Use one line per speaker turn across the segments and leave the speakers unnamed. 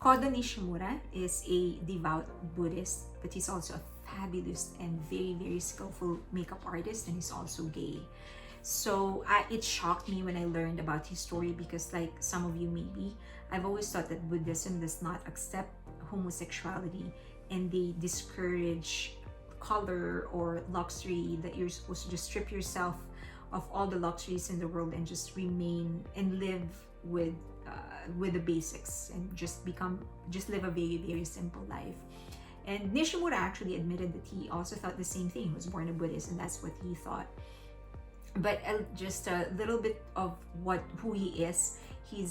Kodo Nishimura is a devout Buddhist, but he's also a fabulous and very, very skillful makeup artist, and he's also gay. So it shocked me when I learned about his story, because like some of you maybe, I've always thought that Buddhism does not accept homosexuality, and they discourage color or luxury, that you're supposed to just strip yourself of all the luxuries in the world and just remain and live with the basics, and just live a very, very simple life. And Nishimura actually admitted that he also thought the same thing. He was born a Buddhist, and that's what he thought. But just a little bit of who he is. He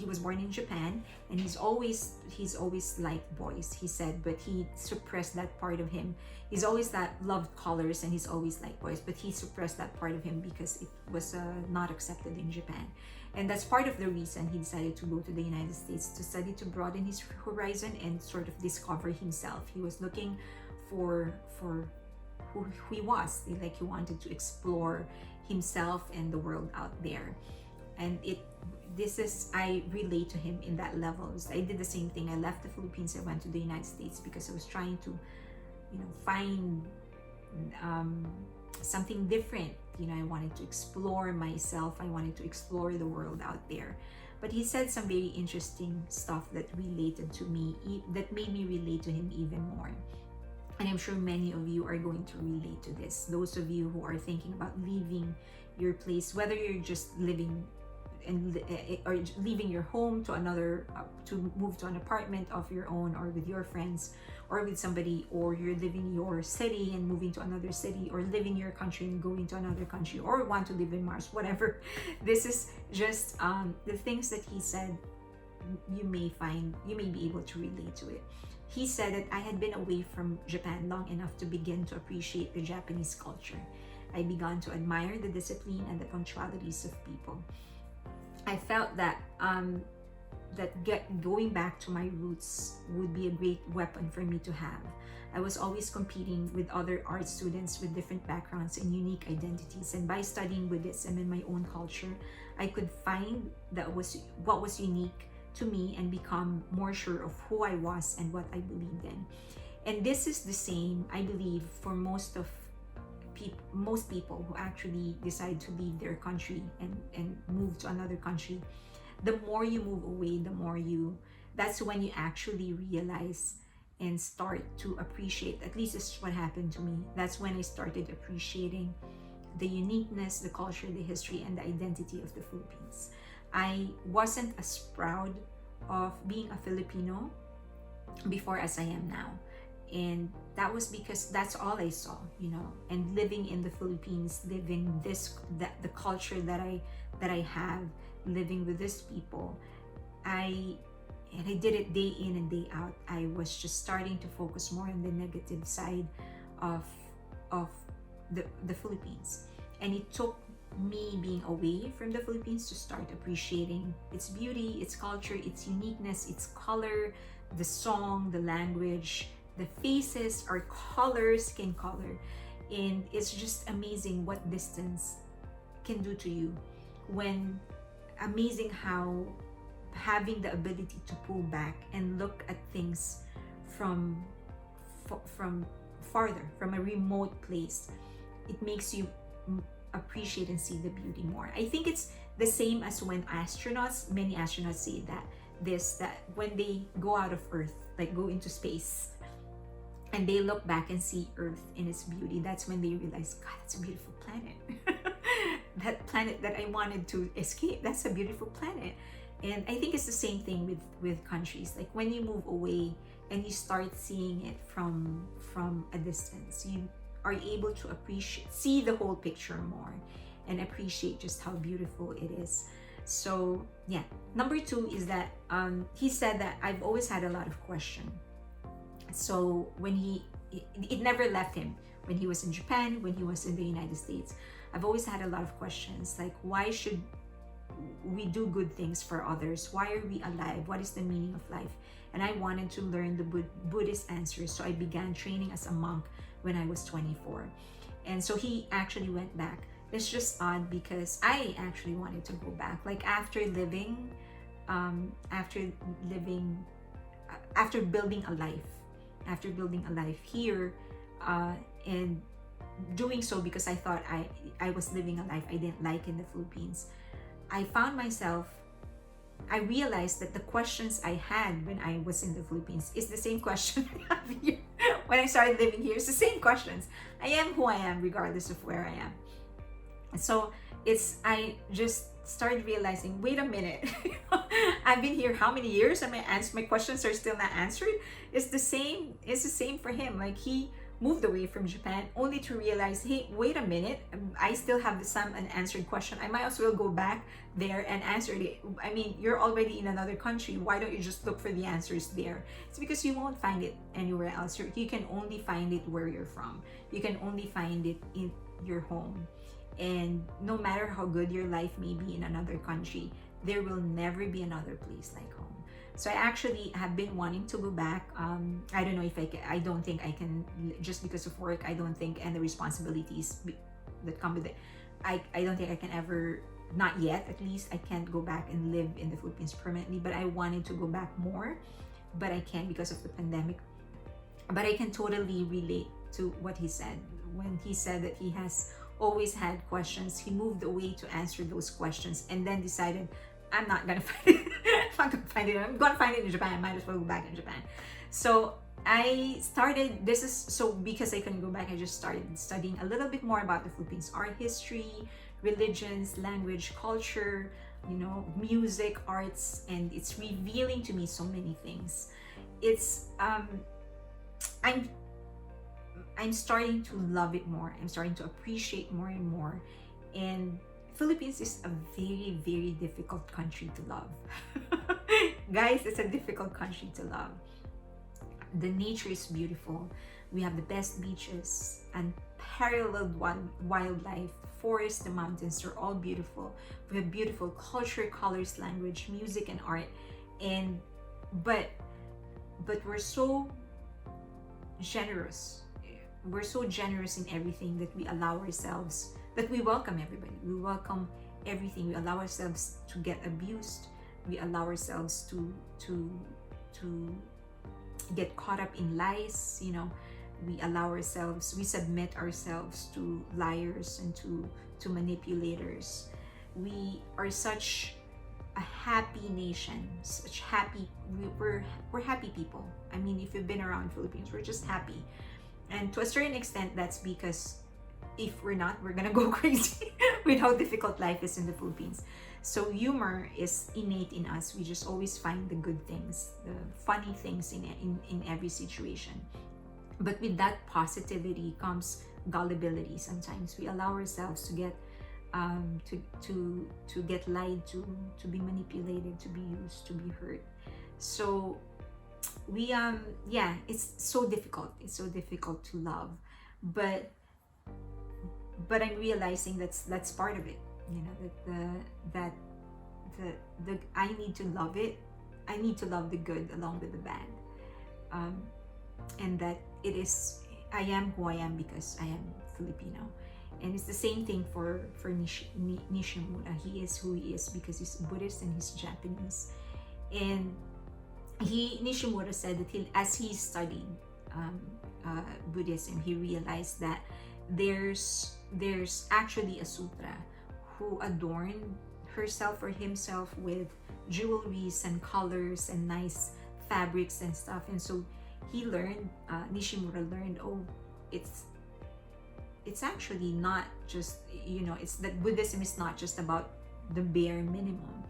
was born in Japan, and he's always liked boys, he said, but he suppressed that part of him. He's always loved colors, and he's always liked boys, but he suppressed that part of him because it was not accepted in Japan. And that's part of the reason he decided to go to the United States to study, to broaden his horizon and sort of discover himself. He was looking for who he was. Like, he wanted to explore himself and the world out there. And I relate to him in that level. I did the same thing. I left the Philippines, I went to the United States because I was trying to, find something different. I wanted to explore myself. I wanted to explore the world out there. But he said some very interesting stuff that related to me, that made me relate to him even more. And I'm sure many of you are going to relate to this. Those of you who are thinking about leaving your place, whether you're just living or leaving your home to another, to move to an apartment of your own, or with your friends, or with somebody, or you're living your city and moving to another city, or living your country and going to another country, or want to live in Mars, whatever. This is just the things that he said. You may be able to relate to it. He said that I had been away from Japan long enough to begin to appreciate the Japanese culture. I began to admire the discipline and the punctualities of people. I felt that going back to my roots would be a great weapon for me to have. I was always competing with other art students with different backgrounds and unique identities, and by studying Buddhism in my own culture, I could find what was unique to me and become more sure of who I was and what I believed in. And this is the same, I believe, for most people who actually decide to leave their country and move to another country. The more you move away, that's when you actually realize and start to appreciate. At least this is what happened to me. That's when I started appreciating the uniqueness, the culture, the history, and the identity of the Philippines. I wasn't as proud of being a Filipino before as I am now. And that was because that's all I saw, and living in the Philippines, living the culture that I have, living with these people, I did it day in and day out. I was just starting to focus more on the negative side of the Philippines. And it took me being away from the Philippines to start appreciating its beauty, its culture, its uniqueness, its color, the song, the language, the faces, our colors, skin color. And it's just amazing what distance can do to you. Amazing how having the ability to pull back and look at things from farther, from a remote place, it makes you appreciate and see the beauty more. I think it's the same as when many astronauts say that when they go out of Earth, like go into space, and they look back and see Earth in its beauty, that's when they realize, God, that's a beautiful planet. That planet that I wanted to escape, that's a beautiful planet. And I think it's the same thing with countries. Like when you move away and you start seeing it from a distance, you are able to see the whole picture more and appreciate just how beautiful it is. So yeah, number 2 is that he said that I've always had a lot of questions. So it never left him when he was in Japan, when he was in the United States. I've always had a lot of questions, like why should we do good things for others? Why are we alive? What is the meaning of life? And I wanted to learn the Buddhist answers, so I began training as a monk when I was 24. And so he actually went back. It's just odd because I actually wanted to go back. Like after living after living, after building a life here, and doing so because I thought I was living a life I didn't like in the Philippines. I realized that the questions I had when I was in the Philippines is the same question I have here. When I started living here, it's the same questions. I am who I am regardless of where I am. And so I just started realizing, wait a minute, I've been here how many years and my questions are still not answered? It's the same for him. Like, he moved away from Japan only to realize, hey, wait a minute, I still have some unanswered question. I might as well go back there and answer it. I mean, you're already in another country. Why don't you just look for the answers there? It's because you won't find it anywhere else. You can only find it where you're from. You can only find it in your home. And no matter how good your life may be in another country, there will never be another place like home. So I actually have been wanting to go back. I don't know if I can. I don't think I can, just because of work. I don't think, and the responsibilities that come with it. I don't think I can ever, not yet at least, I can't go back and live in the Philippines permanently. But I wanted to go back more, but I can't because of the pandemic. But I can totally relate to what he said when he said that he has always had questions. He moved away to answer those questions and then decided, I'm not gonna find it. I'm not gonna find it. I'm gonna find it in Japan. I might as well go back in Japan. So I started, because I couldn't go back, I just started studying a little bit more about the Philippines, art history, religions, language, culture, music, arts, and it's revealing to me so many things. It's I'm starting to love it more. I'm starting to appreciate more and more. And Philippines is a very, very difficult country to love. Guys, it's a difficult country to love. The nature is beautiful. We have the best beaches, unparalleled wildlife, the forests, the mountains, they're all beautiful. We have beautiful culture, colors, language, music, and art. But we're so generous. We're so generous in everything that we allow ourselves, that we welcome everybody. We welcome everything. We allow ourselves to get abused. We allow ourselves to get caught up in lies. We submit ourselves to liars and to manipulators. We are such a happy nation, we're happy people. I mean, if you've been around Philippines, we're just happy. And to a certain extent, that's because if we're not, we're gonna go crazy with how difficult life is in the Philippines. So humor is innate in us. We just always find the good things, the funny things in every situation. But with that positivity comes gullibility. Sometimes we allow ourselves to get to get lied to be manipulated, to be used, to be hurt. So it's so difficult. It's so difficult to love, but I'm realizing that's part of it. That I need to love it. I need to love the good along with the bad, and that I am who I am because I am Filipino. And it's the same thing for Nishimura. He is who he is because he's Buddhist and he's Japanese. And Nishimura said that as he studied Buddhism, he realized that there's actually a sutra who adorned herself or himself with jewelries and colors and nice fabrics and stuff. And so he learned, Nishimura learned, it's actually not just, it's that Buddhism is not just about the bare minimum.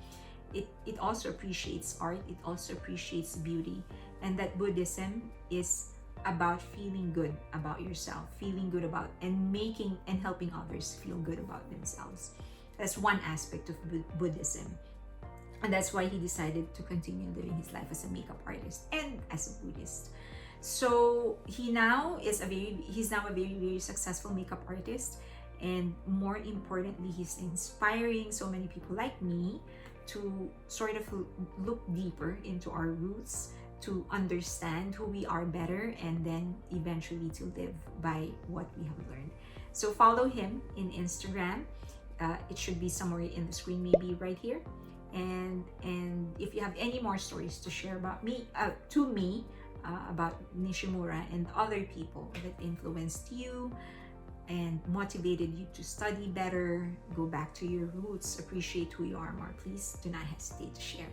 It also appreciates art, it also appreciates beauty, and that Buddhism is about feeling good about yourself, feeling good about and making and helping others feel good about themselves. That's one aspect of Buddhism. And that's why he decided to continue living his life as a makeup artist and as a Buddhist. So he's now a very, very successful makeup artist, and more importantly, he's inspiring so many people like me to sort of look deeper into our roots, to understand who we are better, and then eventually to live by what we have learned. So follow him in Instagram. It should be somewhere in the screen, maybe right here. And if you have any more stories to share about me, about Nishimura and other people that influenced you and motivated you to study better, go back to your roots, appreciate who you are more, please do not hesitate to share.